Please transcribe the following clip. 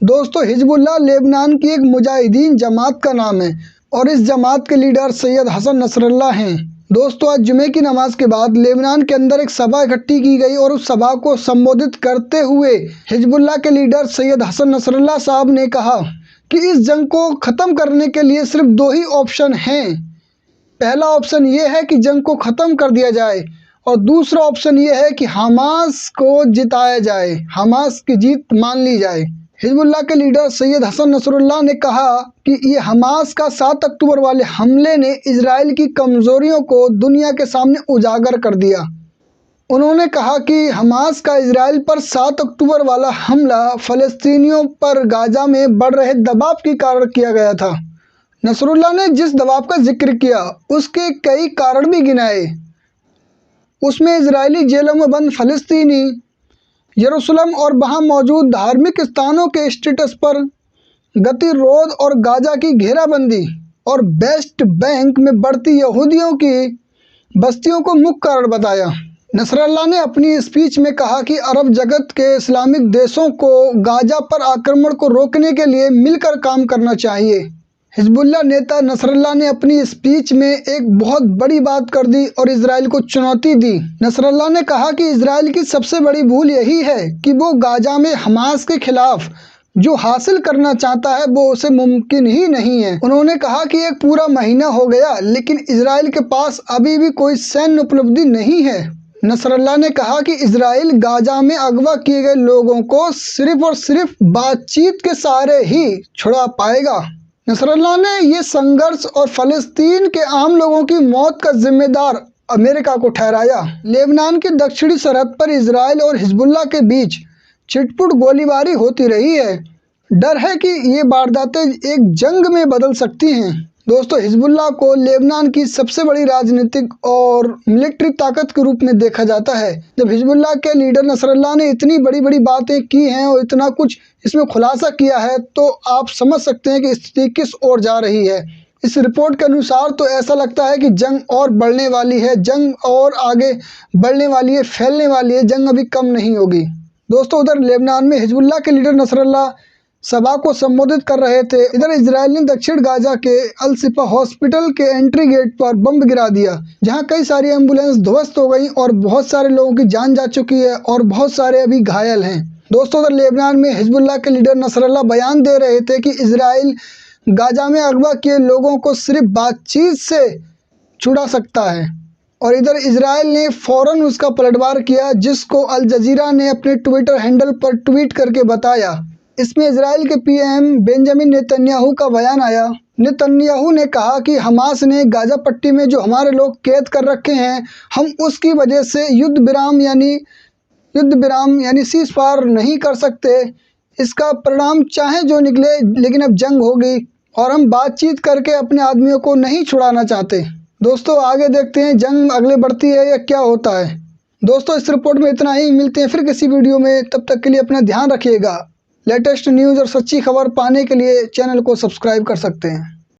दोस्तों Hezbollah Lebanon की एक मुजाहिदीन जमात का नाम है और इस जमात के लीडर सैयद हसन नसरल्लाह हैं। दोस्तों आज जुमे की नमाज के बाद लेबनान के अंदर एक सभा इकट्ठी की गई और उस सभा को संबोधित करते हुए हिजबुल्लाह के लीडर सैयद हसन नसरल्लाह साहब ने कहा कि इस जंग को ख़त्म करने के लिए सिर्फ दो ही ऑप्शन हैं। पहला ऑप्शन ये है कि जंग को ख़त्म कर दिया जाए और दूसरा ऑप्शन ये है कि हमास को जिताया जाए, हमास की जीत मान ली जाए। हिजबुल्लाह के लीडर सैयद हसन नसरुल्लाह ने कहा कि ये हमास का 7 अक्टूबर वाले हमले ने इजराइल की कमज़ोरियों को दुनिया के सामने उजागर कर दिया। उन्होंने कहा कि हमास का इजराइल पर 7 अक्टूबर वाला हमला फ़लस्तीनियों पर गाज़ा में बढ़ रहे दबाव के कारण किया गया था। नसरुल्लाह ने जिस दबाव का जिक्र किया उसके कई कारण भी गिनाए। उसमें इजरायली जेलों में बंद फ़लस्तीनी, यरूशलेम और वहाँ मौजूद धार्मिक स्थानों के स्टेटस पर गतिरोध और गाज़ा की घेराबंदी और वेस्ट बैंक में बढ़ती यहूदियों की बस्तियों को मुख्य कारण बताया। नसरल्लाह ने अपनी स्पीच में कहा कि अरब जगत के इस्लामिक देशों को गाज़ा पर आक्रमण को रोकने के लिए मिलकर काम करना चाहिए। हिजबुल्लाह नेता नसरल्लाह ने अपनी स्पीच में एक बहुत बड़ी बात कर दी और इजराइल को चुनौती दी। नसरल्लाह ने कहा कि इजराइल की सबसे बड़ी भूल यही है कि वो गाज़ा में हमास के खिलाफ जो हासिल करना चाहता है वो उसे मुमकिन ही नहीं है। उन्होंने कहा कि एक पूरा महीना हो गया लेकिन इजराइल के पास अभी भी कोई सैन्य उपलब्धि नहीं है। नसरल्लाह ने कहा कि इजराइल गाज़ा में अगवा किए गए लोगों को सिर्फ और सिर्फ बातचीत के सहारे ही छुड़ा पाएगा। नसरल्लाह ने ये संघर्ष और फ़लस्तीन के आम लोगों की मौत का जिम्मेदार अमेरिका को ठहराया। लेबनान की दक्षिणी सरहद पर इजराइल और हिजबुल्लाह के बीच छिटपुट गोलीबारी होती रही है। डर है कि ये वारदातें एक जंग में बदल सकती हैं। दोस्तों हिजबुल्लाह को लेबनान की सबसे बड़ी राजनीतिक और मिलिट्री ताकत के रूप में देखा जाता है। जब हिजबुल्लाह के लीडर नसरल्लाह ने इतनी बड़ी बड़ी बातें की हैं और इतना कुछ इसमें खुलासा किया है तो आप समझ सकते हैं कि स्थिति किस ओर जा रही है। इस रिपोर्ट के अनुसार तो ऐसा लगता है कि जंग और बढ़ने वाली है, जंग और आगे बढ़ने वाली है, फैलने वाली है, जंग अभी कम नहीं होगी। दोस्तों उधर लेबनान में हिजबुल्लाह के लीडर नसरल्लाह सभा को संबोधित कर रहे थे। इधर इजराइल ने दक्षिण गाज़ा के अल शिफा हॉस्पिटल के एंट्री गेट पर बम गिरा दिया, जहां कई सारी एम्बुलेंस ध्वस्त हो गई और बहुत सारे लोगों की जान जा चुकी है और बहुत सारे अभी घायल हैं। दोस्तों उधर लेबनान में हिजबुल्लाह के लीडर नसरल्लाह बयान दे रहे थे कि इजराइल गाज़ा में अगवा किए लोगों को सिर्फ बातचीत से छुड़ा सकता है और इधर इजराइल ने फ़ौरन उसका पलटवार किया, जिसको अल जजीरा ने अपने ट्विटर हैंडल पर ट्वीट करके बताया। इसमें इजराइल के पीएम बेंजामिन नेतन्याहू का बयान आया। नेतन्याहू ने कहा कि हमास ने गाज़ा पट्टी में जो हमारे लोग कैद कर रखे हैं, हम उसकी वजह से युद्ध विराम यानी सीज़ फायर नहीं कर सकते। इसका परिणाम चाहे जो निकले लेकिन अब जंग होगी और हम बातचीत करके अपने आदमियों को नहीं छुड़ाना चाहते। दोस्तों आगे देखते हैं जंग अगले बढ़ती है या क्या होता है। दोस्तों इस रिपोर्ट में इतना ही, मिलते हैं फिर किसी वीडियो में, तब तक के लिए अपना ध्यान रखिएगा। लेटेस्ट न्यूज़ और सच्ची खबर पाने के लिए चैनल को सब्सक्राइब कर सकते हैं।